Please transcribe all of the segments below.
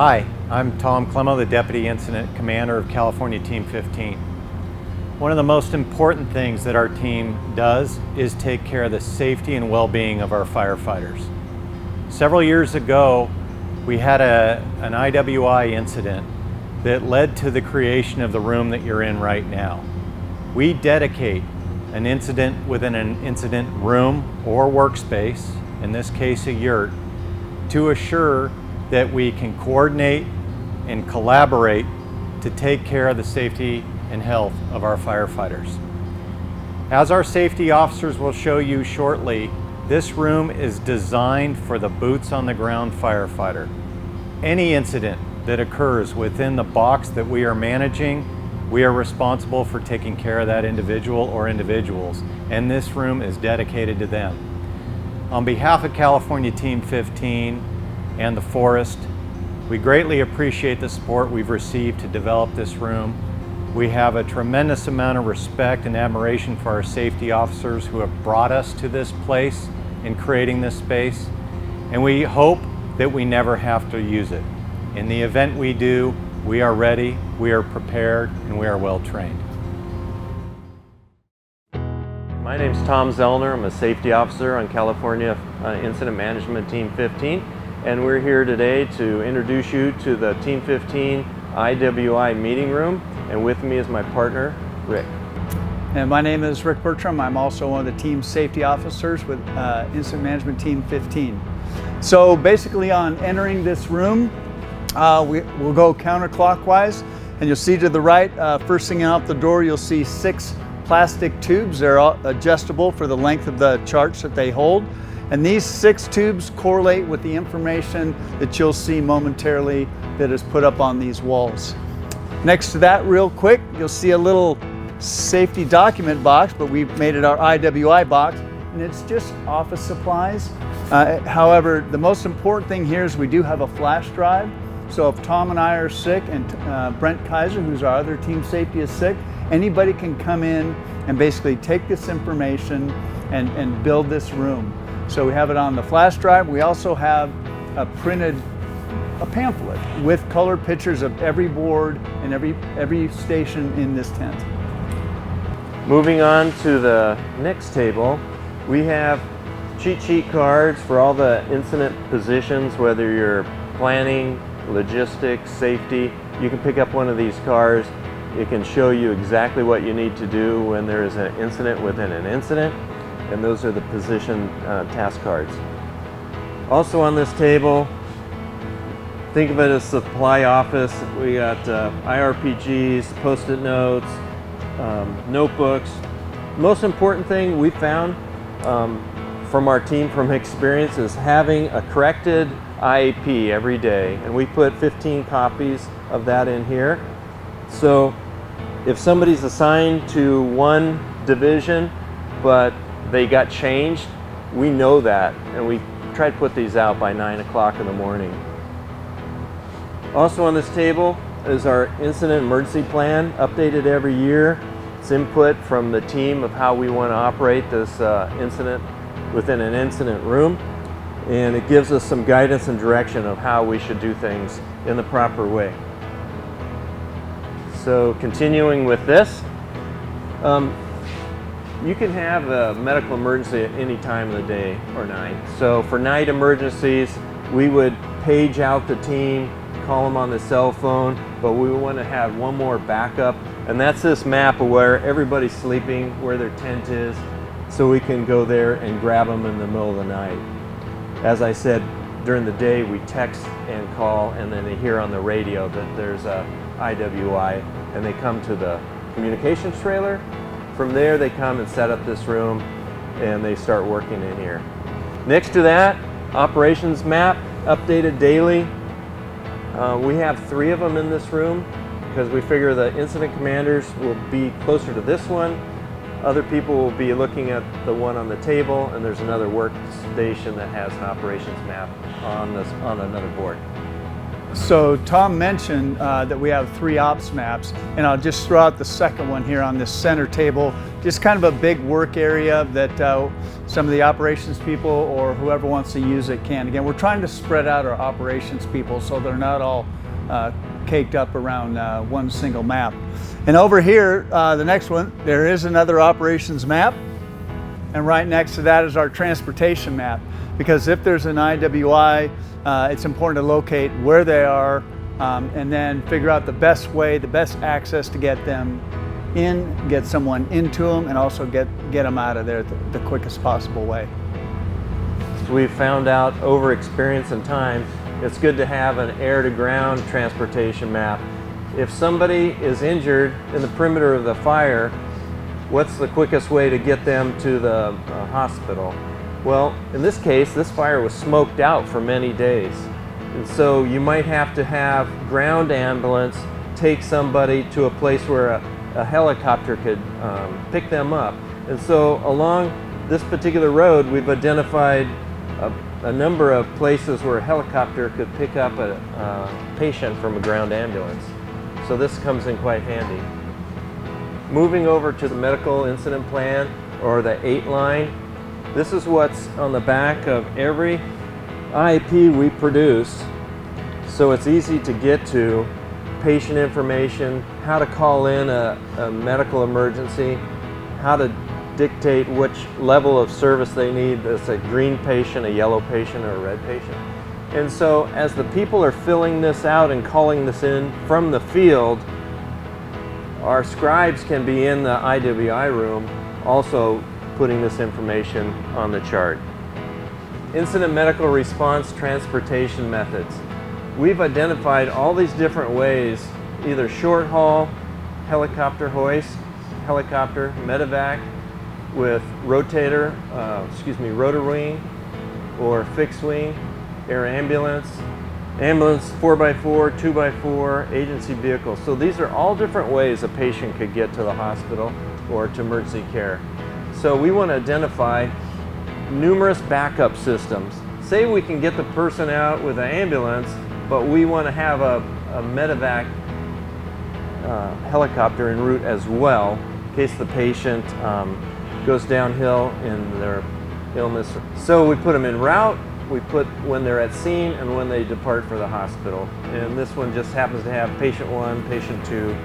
Hi, I'm Tom Clemo, the Deputy Incident Commander of California Team 15. One of the most important things that our team does is take care of the safety and well-being of our firefighters. Several years ago, we had an IWI incident that led to the creation of the room that you're in right now. We dedicate an incident within an incident room or workspace, in this case a yurt, to assure that we can coordinate and collaborate to take care of the safety and health of our firefighters. As our safety officers will show you shortly, this room is designed for the boots on the ground firefighter. Any incident that occurs within the box that we are managing, we are responsible for taking care of that individual or individuals, and this room is dedicated to them. On behalf of California Team 15 and the Forest, we greatly appreciate the support we've received to develop this room. We have a tremendous amount of respect and admiration for our safety officers who have brought us to this place in creating this space, and we hope that we never have to use it. In the event we do, we are ready, we are prepared, and we are well trained. My name is Tom Zeulner. I'm a safety officer on California Incident Management Team 15, and we're here today to introduce you to the Team 15 IWI meeting room, and with me is my partner, Rick. And my name is Rick Bertram. I'm also one of the team safety officers with Incident Management Team 15. So basically on entering this room, we'll go counterclockwise, and you'll see to the right, first thing out the door, you'll see 6 plastic tubes. They're all adjustable for the length of the charts that they hold. And these 6 tubes correlate with the information that you'll see momentarily that is put up on these walls. Next to that, real quick, you'll see a little safety document box, but we've made it our IWI box, and it's just office supplies. However, the most important thing here is we do have a flash drive. So if Tom and I are sick and Brent Kaiser, who's our other team safety, is sick, anybody can come in and basically take this information and build this room. So we have it on the flash drive. We also have a pamphlet with colored pictures of every board and every station in this tent. Moving on to the next table, we have cheat sheet cards for all the incident positions, whether you're planning, logistics, safety. You can pick up one of these cards. It can show you exactly what you need to do when there is an incident within an incident, and those are the position task cards. Also on this table, think of it as supply office. We got IRPGs, post-it notes, notebooks. Most important thing we found from our team from experience is having a corrected IAP every day, and we put 15 copies of that in here. So if somebody's assigned to one division but they got changed, we know that, and we try to put these out by 9 o'clock in the morning. Also on this table is our incident emergency plan, updated every year. It's input from the team of how we want to operate this incident within an incident room, and it gives us some guidance and direction of how we should do things in the proper way. So continuing with this, you can have a medical emergency at any time of the day or night. So for night emergencies, we would page out the team, call them on the cell phone, but we want to have one more backup, and that's this map of where everybody's sleeping, where their tent is, so we can go there and grab them in the middle of the night. As I said, during the day we text and call, and then they hear on the radio that there's a IWI, and they come to the communications trailer. From there they come and set up this room, and they start working in here. Next to that, operations map, updated daily. We have 3 of them in this room because we figure the incident commanders will be closer to this one. Other people will be looking at the one on the table, and there's another workstation that has an operations map on another board. So Tom mentioned that we have 3 ops maps, and I'll just throw out the second one here on this center table. Just kind of a big work area that some of the operations people or whoever wants to use it can. Again, we're trying to spread out our operations people so they're not all caked up around one single map. And over here, the next one, there is another operations map. And right next to that is our transportation map. Because if there's an IWI, it's important to locate where they are and then figure out the best way, the best access to get them in, get someone into them, and also get them out of there the quickest possible way. We've found out over experience and time, it's good to have an air-to-ground transportation map. If somebody is injured in the perimeter of the fire, what's the quickest way to get them to the hospital? Well, in this case, this fire was smoked out for many days. And so you might have to have ground ambulance take somebody to a place where a helicopter could pick them up. And so along this particular road, we've identified a number of places where a helicopter could pick up a patient from a ground ambulance. So this comes in quite handy. Moving over to the medical incident plan, or the 8 line, this is what's on the back of every IEP we produce. So it's easy to get to patient information, how to call in a medical emergency, how to dictate which level of service they need. It's a green patient, a yellow patient, or a red patient. And so as the people are filling this out and calling this in from the field, our scribes can be in the IWI room also putting this information on the chart. Incident medical response transportation methods. We've identified all these different ways, either short haul, helicopter hoist, helicopter, medevac with rotor wing or fixed wing, air ambulance, ambulance 4x4, 2x4, agency vehicles. So these are all different ways a patient could get to the hospital or to emergency care. So we want to identify numerous backup systems. Say we can get the person out with an ambulance, but we want to have a medevac helicopter en route as well, in case the patient goes downhill in their illness. So we put them en route, we put when they're at scene and when they depart for the hospital. And this one just happens to have patient 1, patient 2.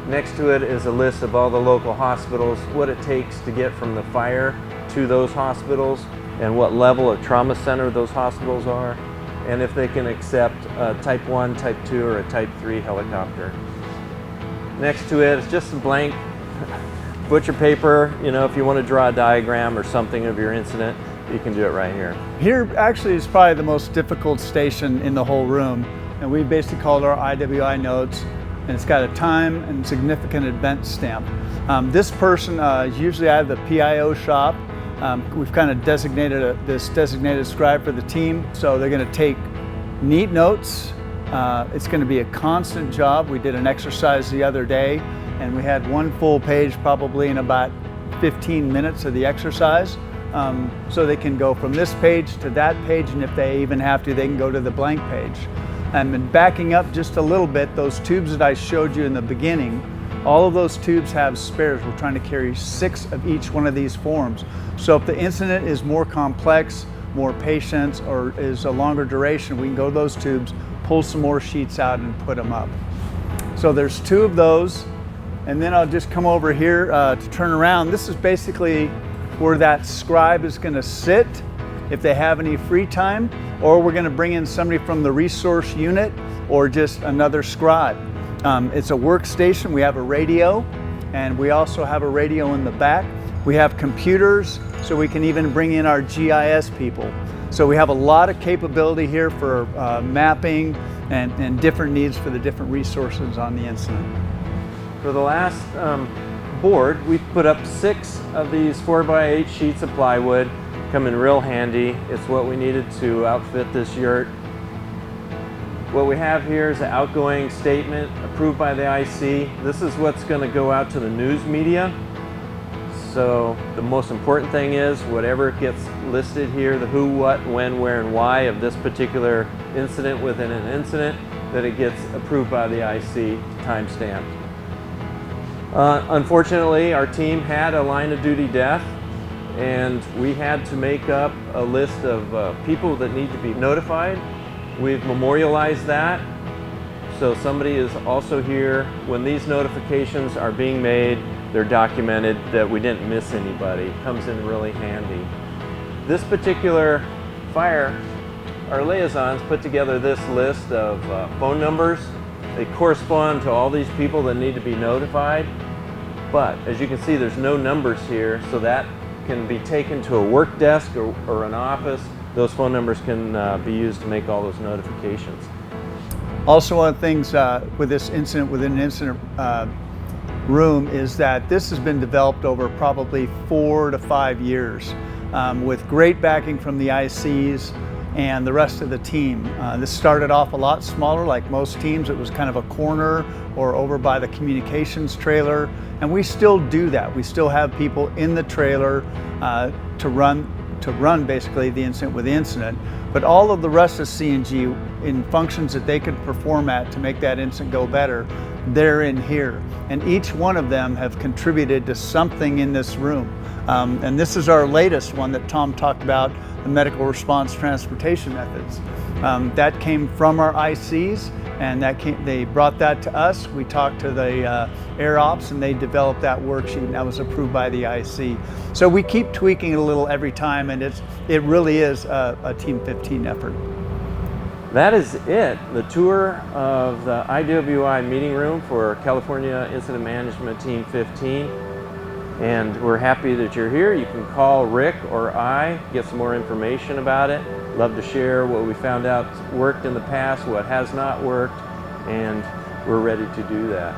Next to it is a list of all the local hospitals, what it takes to get from the fire to those hospitals, and what level of trauma center those hospitals are, and if they can accept a type 1, type 2, or a type 3 helicopter. Next to it is just a blank butcher paper. You know, if you want to draw a diagram or something of your incident, you can do it right here. Here actually is probably the most difficult station in the whole room, and we basically called our IWI notes, and it's got a time and significant event stamp. This person is usually out of the PIO shop. We've kind of designated this designated scribe for the team, so they're going to take neat notes. It's going to be a constant job. We did an exercise the other day, and we had one full page probably in about 15 minutes of the exercise. So they can go from this page to that page, and if they even have to, they can go to the blank page. And backing up just a little bit, those tubes that I showed you in the beginning, all of those tubes have spares. We're trying to carry 6 of each one of these forms. So if the incident is more complex, more patients, or is a longer duration, we can go to those tubes, pull some more sheets out and put them up. So there's 2 of those. And then I'll just come over here to turn around. This is basically where that scribe is going to sit if they have any free time, or we're going to bring in somebody from the resource unit or just another scribe. It's a workstation. We have a radio, and we also have a radio in the back. We have computers, so we can even bring in our GIS people. So we have a lot of capability here for mapping and different needs for the different resources on the incident. For the last board, we've put up 6 of these 4x8 sheets of plywood. Come in real handy. It's what we needed to outfit this yurt. What we have here is an outgoing statement approved by the IC. This is what's going to go out to the news media. So the most important thing is whatever gets listed here, the who, what, when, where, and why of this particular incident within an incident, that it gets approved by the IC, timestamped. Unfortunately, our team had a line of duty death, and we had to make up a list of people that need to be notified. We've memorialized that, so somebody is also here. When these notifications are being made, they're documented that we didn't miss anybody. It comes in really handy. This particular fire, our liaisons put together this list of phone numbers. They correspond to all these people that need to be notified, but as you can see, there's no numbers here, so that can be taken to a work desk or an office. Those phone numbers can be used to make all those notifications. Also, one of the things with this incident within an incident room is that this has been developed over probably 4 to 5 years with great backing from the ICs and the rest of the team. This started off a lot smaller, like most teams. It was kind of a corner or over by the communications trailer, and we still do that. We still have people in the trailer to run basically the incident with the incident, but all of the rest of C&G in functions that they could perform at to make that incident go better, they're in here. And each one of them have contributed to something in this room. And this is our latest one that Tom talked about, the medical response transportation methods. That came from our ICs, and they brought that to us. We talked to the Air Ops, and they developed that worksheet, and that was approved by the IC. So we keep tweaking it a little every time, and it really is a Team 15 effort. That is it, the tour of the IWI meeting room for California Incident Management Team 15. And we're happy that you're here. You can call Rick or I, get some more information about it. Love to share what we found out worked in the past, what has not worked, and we're ready to do that.